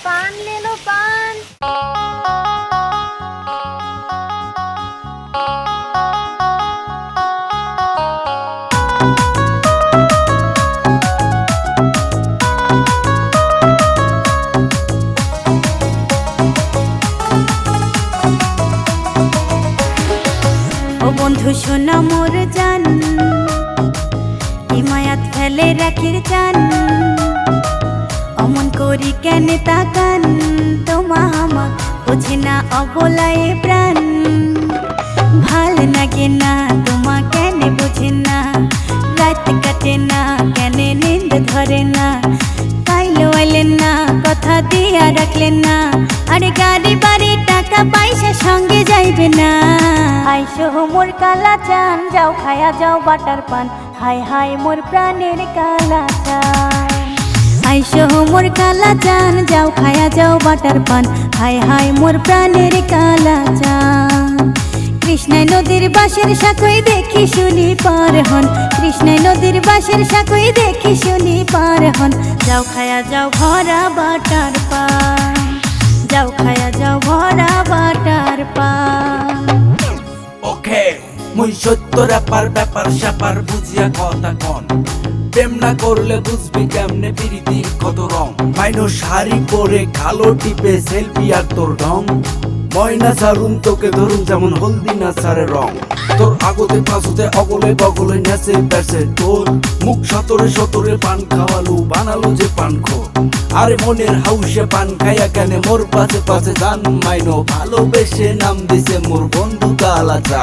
पान ले लो पान। ও বন্ধু শোনা মোর জান, হিমায়াত ফেলে রাখির জান, অমন করি কেন তাকান, তোমা আমাক বুঝে না অবলায় প্রাণ। ভাল লাগে না তোমা কেন বুঝে না, রাত কাটে না কেন নিন্দ ধরে না, কাইলো এলেন না কথা দিয়া রাখলেন না, আরে গাড়ি বাড়ি টাকা পয়সা সঙ্গে যাইবে না। আইসো মোর কালা চান, যাও খায়া যাও বাটার পান, হায় হায় মোর প্রাণের কালা চান। আইসো মোর কালা চান, যাও খায়া যাও বাটার পান, হায় হায় মোর প্রাণের কালা চান। কৃষ্ণাই নদীর বাঁশের শাখই দেখি শুনি পার হন, কৃষ্ণাই নদীর বাঁশের শাখই দেখি শুনি পার হন, যাও খায়া যাও ভরা বাটার পান, যাও খায়া যাও ভরা বাটার পান। ওকে মুই সত্য র্যাপার ব্যাপার স্যাপার বুঝিয়া কথা কন, প্রেম না করলে বুঝবি কেমনে প্রীতির কত রং। মাইনো শাড়ি পরে কালো টিপে সেলফি আর তোর ঢং, ময়না সারুন তোকে ধরুন যেমন হলদি না সারে রং। তোর আগতে পাশতে অগলে বগলে নেচে বেসে তোর মুখ সতরে সতরে পান খাওয়ালু বানালো যে পান খো। আরে মনের হাউসে পান খাইয়া কেন মোর পাশে পাশে গান, মাইনো ভালোবেসে নাম দিছে মোর বন্ধু কালা চা।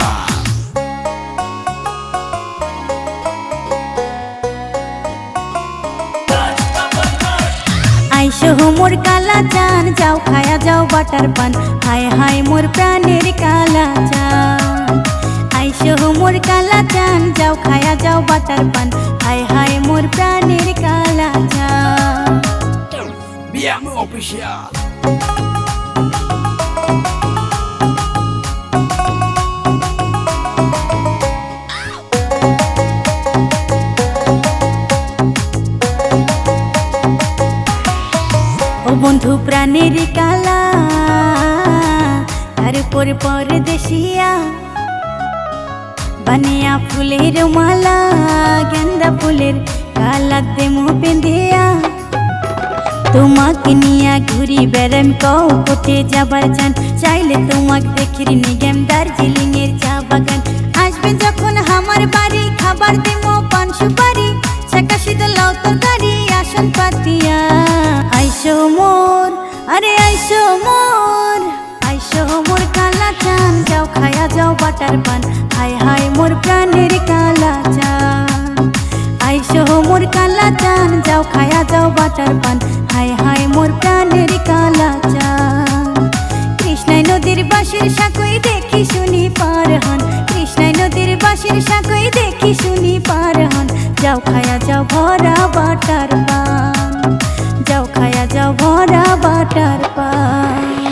আইসো মোর কালা চান, যাও খায়া যাও বাটার পান, হায় হায় মোর প্রাণের কালা চান। আইসো মোর কালা চান, যাও খায়া যাও বাটার পান, হায় হায় মোর প্রাণের কালা চান। বিয়াম অফিসিয়াল। ও বন্ধু প্রাণের কালা, তার উপর পরদেশিয়া, বানিয়া ফুলের মালা, গেন্দা ফুলের কালা দেমু পেঁধিয়া, তোমাকে নিয়া ঘুরি বেড়াম কও কোটে যাবার চান, চাইলে তোমাকে দেখির নিগেম দার্জিলিং এর চা বাগান। আসবে যখন আমার বাড়ি খাবার দেবো পান সুপারি, ছাকা শীতল লাউ তরকারি আসন পাতিয়া। আইসো মোর, আরে আইসো মোর, আইসো মোর কালা চান, যাও খায়া যাও বাটার পান, হায় হায় মোর প্রাণের কালা চান। আইসো মোর কালা চান, যাও খায়া যাও বাটার পান, হায় হায় মোর প্রাণের কালা চান। কৃষ্ণাই নদীর বাঁশের শাখই দেখি শুনি পার হন, কৃষ্ণাই নদীর বাঁশের শাখই দেখি শুনি পার হন, যাও খায়া যাও ভরা বাটার পান, যাও খায়া যাও ভরা বাটার পান।